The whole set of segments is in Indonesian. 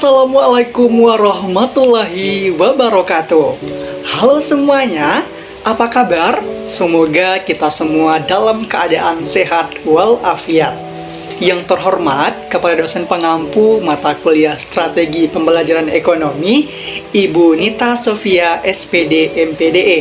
Assalamualaikum warahmatullahi wabarakatuh. Halo semuanya, apa kabar? Semoga kita semua dalam keadaan sehat walafiat. Yang terhormat kepada dosen pengampu mata kuliah Strategi Pembelajaran Ekonomi, Ibu Nita Sofia SPD MPDE.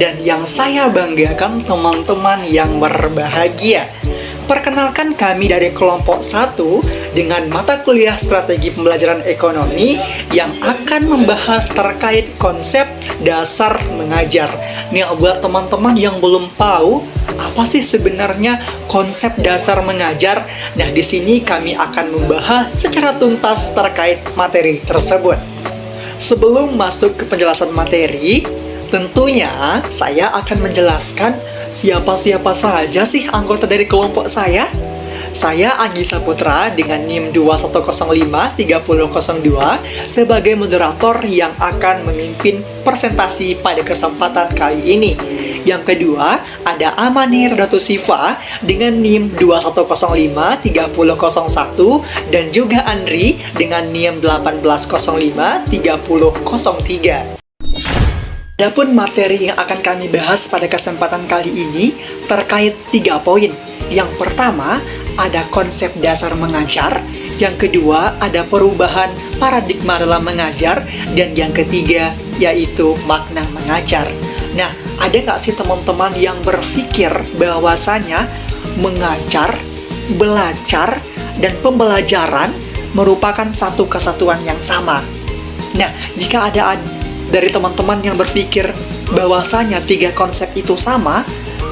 Dan yang saya banggakan teman-teman yang berbahagia. Perkenalkan kami dari kelompok 1 dengan mata kuliah Strategi Pembelajaran Ekonomi yang akan membahas terkait konsep dasar mengajar. Nih buat teman-teman yang belum tahu apa sih sebenarnya konsep dasar mengajar. Nah, di sini kami akan membahas secara tuntas terkait materi tersebut. Sebelum masuk ke penjelasan materi, tentunya saya akan menjelaskan siapa-siapa saja sih anggota dari kelompok saya. Saya Agi Saputra dengan NIM 21053002 sebagai moderator yang akan memimpin presentasi pada kesempatan kali ini. Yang kedua, ada Amani Redato Siva dengan NIM 21053001 dan juga Andri dengan NIM 18053003. Adapun materi yang akan kami bahas pada kesempatan kali ini terkait 3 poin. Yang pertama, ada konsep dasar mengajar. Yang kedua, ada perubahan paradigma dalam mengajar. Dan yang ketiga, yaitu makna mengajar. Nah, ada nggak sih teman-teman yang berpikir bahwasanya mengajar, belajar, dan pembelajaran merupakan satu kesatuan yang sama? Nah, jika ada dari teman-teman yang berpikir bahwasanya 3 konsep itu sama,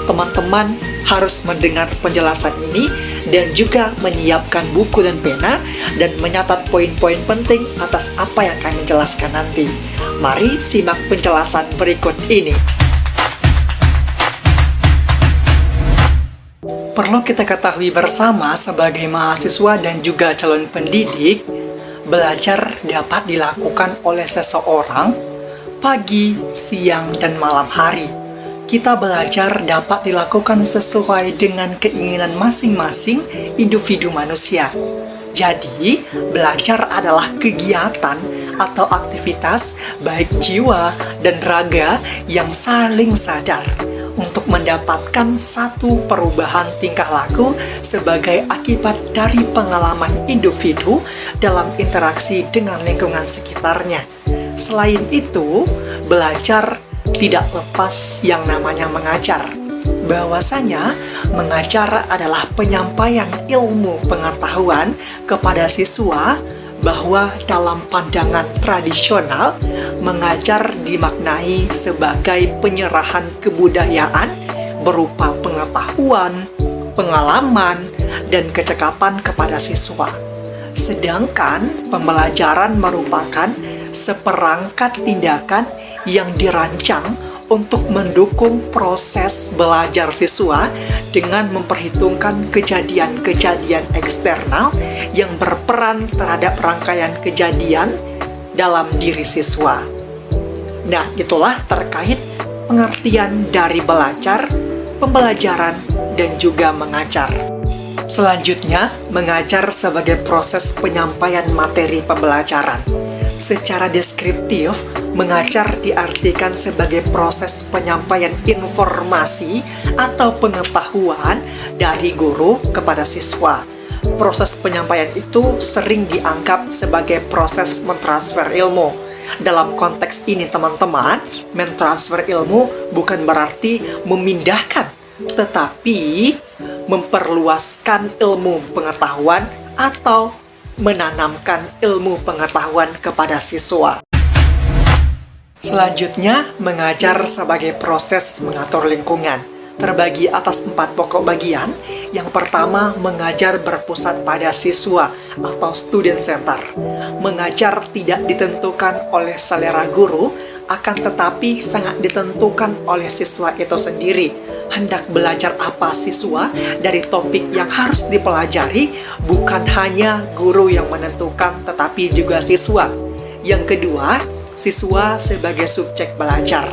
teman-teman harus mendengar penjelasan ini dan juga menyiapkan buku dan pena dan menyatat poin-poin penting atas apa yang kami jelaskan nanti. Mari simak penjelasan berikut ini. Perlu kita ketahui bersama sebagai mahasiswa dan juga calon pendidik, belajar dapat dilakukan oleh seseorang pagi, siang, dan malam hari. Kita belajar dapat dilakukan sesuai dengan keinginan masing-masing individu manusia. Jadi, belajar adalah kegiatan atau aktivitas baik jiwa dan raga yang saling sadar untuk mendapatkan satu perubahan tingkah laku sebagai akibat dari pengalaman individu dalam interaksi dengan lingkungan sekitarnya. Selain itu, belajar tidak lepas yang namanya mengajar. Bahwasanya, mengajar adalah penyampaian ilmu pengetahuan kepada siswa bahwa dalam pandangan tradisional, mengajar dimaknai sebagai penyerahan kebudayaan berupa pengetahuan, pengalaman, dan kecakapan kepada siswa. Sedangkan pembelajaran merupakan seperangkat tindakan yang dirancang untuk mendukung proses belajar siswa dengan memperhitungkan kejadian-kejadian eksternal yang berperan terhadap rangkaian kejadian dalam diri siswa. Nah, itulah terkait pengertian dari belajar, pembelajaran, dan juga mengajar. Selanjutnya, mengajar sebagai proses penyampaian materi pembelajaran. Secara deskriptif, mengajar diartikan sebagai proses penyampaian informasi atau pengetahuan dari guru kepada siswa. Proses penyampaian itu sering dianggap sebagai proses mentransfer ilmu. Dalam konteks ini, teman-teman, mentransfer ilmu bukan berarti memindahkan, tetapi memperluaskan ilmu pengetahuan atau menanamkan ilmu pengetahuan kepada siswa. Selanjutnya, mengajar sebagai proses mengatur lingkungan. Terbagi atas 4 pokok bagian. Yang pertama, mengajar berpusat pada siswa atau student center. Mengajar tidak ditentukan oleh selera guru, akan tetapi sangat ditentukan oleh siswa itu sendiri. Hendak belajar apa siswa dari topik yang harus dipelajari, bukan hanya guru yang menentukan, tetapi juga siswa. Yang kedua, siswa sebagai subjek belajar.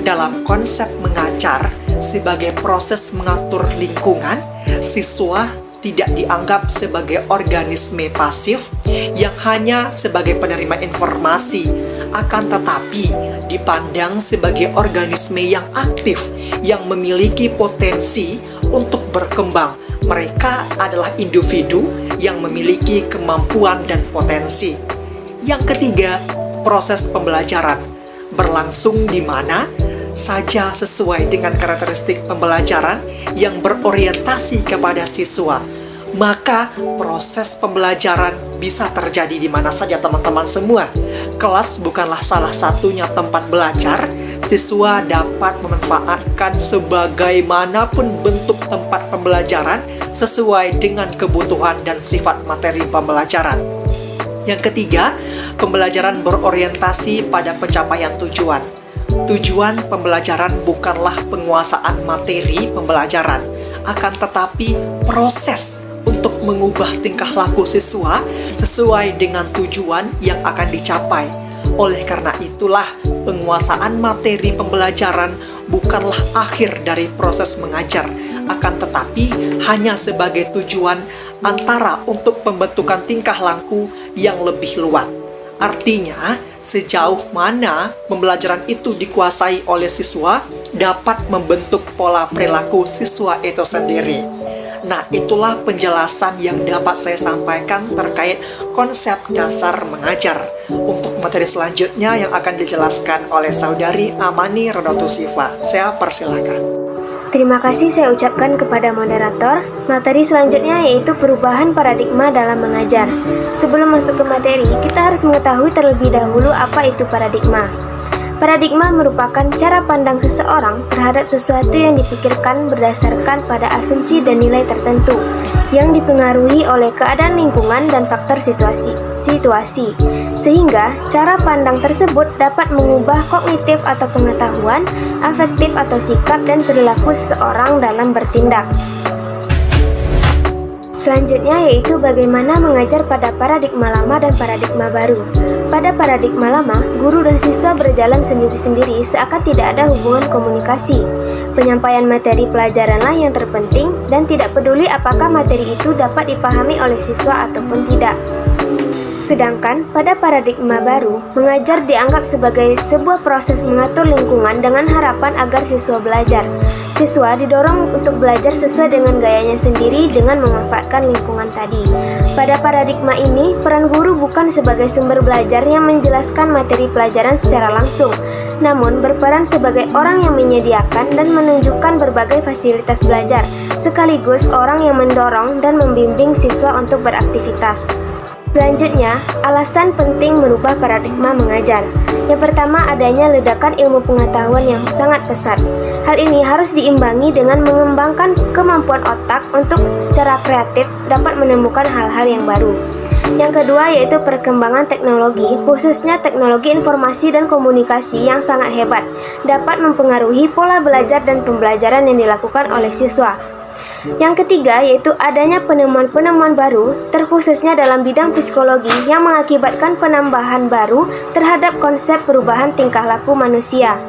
Dalam konsep mengajar sebagai proses mengatur lingkungan, siswa tidak dianggap sebagai organisme pasif, yang hanya sebagai penerima informasi, akan tetapi dipandang sebagai organisme yang aktif, yang memiliki potensi untuk berkembang. Mereka adalah individu yang memiliki kemampuan dan potensi. Yang ketiga, proses pembelajaran berlangsung di mana saja sesuai dengan karakteristik pembelajaran yang berorientasi kepada siswa. Maka proses pembelajaran bisa terjadi di mana saja teman-teman semua. Kelas bukanlah salah satunya tempat belajar. Siswa dapat memanfaatkan sebagaimanapun bentuk tempat pembelajaran sesuai dengan kebutuhan dan sifat materi pembelajaran. Yang ketiga, pembelajaran berorientasi pada pencapaian tujuan. Tujuan pembelajaran bukanlah penguasaan materi pembelajaran, akan tetapi proses untuk mengubah tingkah laku siswa sesuai dengan tujuan yang akan dicapai. Oleh karena itulah, penguasaan materi pembelajaran bukanlah akhir dari proses mengajar, akan tetapi hanya sebagai tujuan antara untuk pembentukan tingkah laku yang lebih luas. Artinya, sejauh mana pembelajaran itu dikuasai oleh siswa dapat membentuk pola perilaku siswa itu sendiri. Nah, itulah penjelasan yang dapat saya sampaikan terkait konsep dasar mengajar. Untuk materi selanjutnya yang akan dijelaskan oleh Saudari Amani Rodotu Siva, saya persilakan. Terima kasih saya ucapkan kepada moderator. Materi selanjutnya yaitu perubahan paradigma dalam mengajar. Sebelum masuk ke materi, kita harus mengetahui terlebih dahulu apa itu paradigma. Paradigma merupakan cara pandang seseorang terhadap sesuatu yang dipikirkan berdasarkan pada asumsi dan nilai tertentu yang dipengaruhi oleh keadaan lingkungan dan faktor situasi. Sehingga cara pandang tersebut dapat mengubah kognitif atau pengetahuan, afektif atau sikap dan perilaku seseorang dalam bertindak. Selanjutnya yaitu bagaimana mengajar pada paradigma lama dan paradigma baru. Pada paradigma lama, guru dan siswa berjalan sendiri-sendiri seakan tidak ada hubungan komunikasi. Penyampaian materi pelajaranlah yang terpenting dan tidak peduli apakah materi itu dapat dipahami oleh siswa ataupun tidak. Sedangkan pada paradigma baru, mengajar dianggap sebagai sebuah proses mengatur lingkungan dengan harapan agar siswa belajar. Siswa didorong untuk belajar sesuai dengan gayanya sendiri dengan memanfaatkan lingkungan tadi. Pada paradigma ini, peran guru bukan sebagai sumber belajar yang menjelaskan materi pelajaran secara langsung, namun berperan sebagai orang yang menyediakan dan menunjukkan berbagai fasilitas belajar, sekaligus orang yang mendorong dan membimbing siswa untuk beraktivitas. Selanjutnya, alasan penting merubah paradigma mengajar. Yang pertama, adanya ledakan ilmu pengetahuan yang sangat pesat. Hal ini harus diimbangi dengan mengembangkan kemampuan otak untuk secara kreatif dapat menemukan hal-hal yang baru. Yang kedua yaitu perkembangan teknologi, khususnya teknologi informasi dan komunikasi yang sangat hebat, dapat mempengaruhi pola belajar dan pembelajaran yang dilakukan oleh siswa. Yang ketiga yaitu adanya penemuan-penemuan baru, terkhususnya dalam bidang psikologi yang mengakibatkan penambahan baru terhadap konsep perubahan tingkah laku manusia.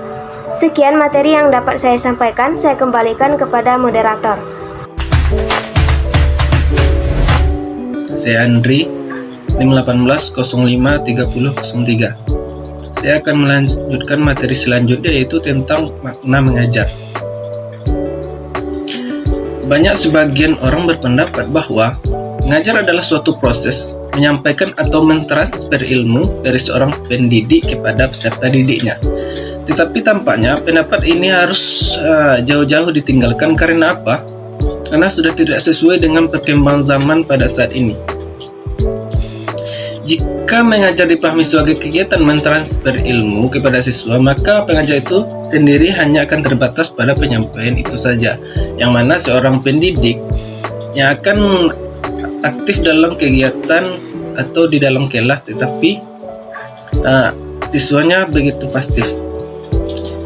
Sekian materi yang dapat saya sampaikan, saya kembalikan kepada moderator. Saya Andri, NIM 18053003. Saya akan melanjutkan materi selanjutnya yaitu tentang makna mengajar. Banyak sebagian orang berpendapat bahwa mengajar adalah suatu proses menyampaikan atau mentransfer ilmu dari seorang pendidik kepada peserta didiknya. Tetapi tampaknya pendapat ini harus jauh-jauh ditinggalkan. Karena apa? Karena sudah tidak sesuai dengan perkembangan zaman pada saat ini. Jika mengajar dipahami sebagai kegiatan mentransfer ilmu kepada siswa, maka pengajar itu sendiri hanya akan terbatas pada penyampaian itu saja, yang mana seorang pendidik yang akan aktif dalam kegiatan atau di dalam kelas, tetapi siswanya begitu pasif.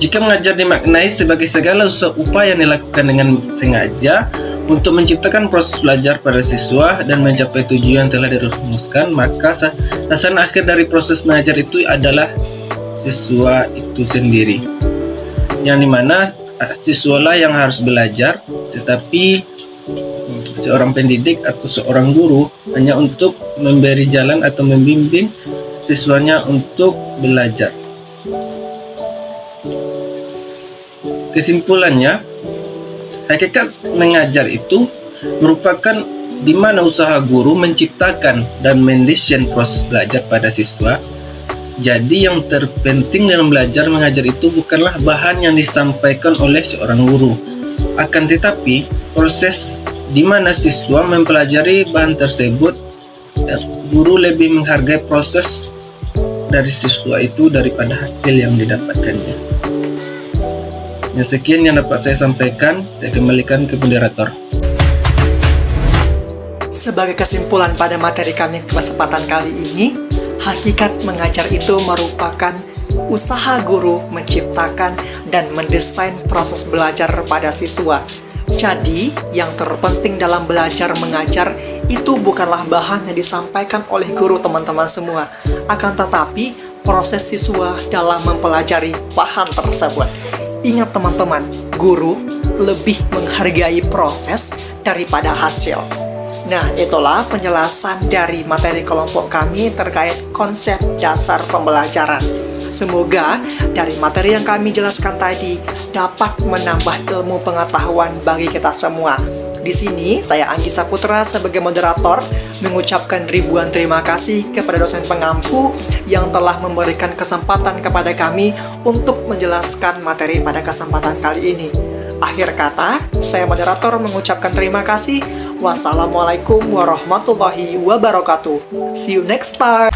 Jika mengajar dimaknai sebagai segala upaya yang dilakukan dengan sengaja untuk menciptakan proses belajar pada siswa dan mencapai tujuan yang telah dirumuskan, maka sasaran akhir dari proses mengajar itu adalah siswa itu sendiri, yang dimana siswalah yang harus belajar, tetapi seorang pendidik atau seorang guru hanya untuk memberi jalan atau membimbing siswanya untuk belajar. Kesimpulannya, hakikat mengajar itu merupakan di mana usaha guru menciptakan dan mendesain proses belajar pada siswa. Jadi yang terpenting dalam belajar mengajar itu bukanlah bahan yang disampaikan oleh seorang guru, akan tetapi proses di mana siswa mempelajari bahan tersebut. Guru lebih menghargai proses dari siswa itu daripada hasil yang didapatkannya. Sekian yang dapat saya sampaikan, saya kembalikan ke moderator. Sebagai kesimpulan pada materi kami kesempatan kali ini, hakikat mengajar itu merupakan usaha guru menciptakan dan mendesain proses belajar pada siswa. Jadi, yang terpenting dalam belajar mengajar itu bukanlah bahan yang disampaikan oleh guru teman-teman semua, akan tetapi proses siswa dalam mempelajari bahan tersebut. Ingat teman-teman, guru lebih menghargai proses daripada hasil. Nah, itulah penjelasan dari materi kelompok kami terkait konsep dasar pembelajaran. Semoga dari materi yang kami jelaskan tadi dapat menambah ilmu pengetahuan bagi kita semua. Di sini, saya Anggi Saputra sebagai moderator mengucapkan ribuan terima kasih kepada dosen pengampu yang telah memberikan kesempatan kepada kami untuk menjelaskan materi pada kesempatan kali ini. Akhir kata, saya moderator mengucapkan terima kasih. Wassalamualaikum warahmatullahi wabarakatuh. See you next time.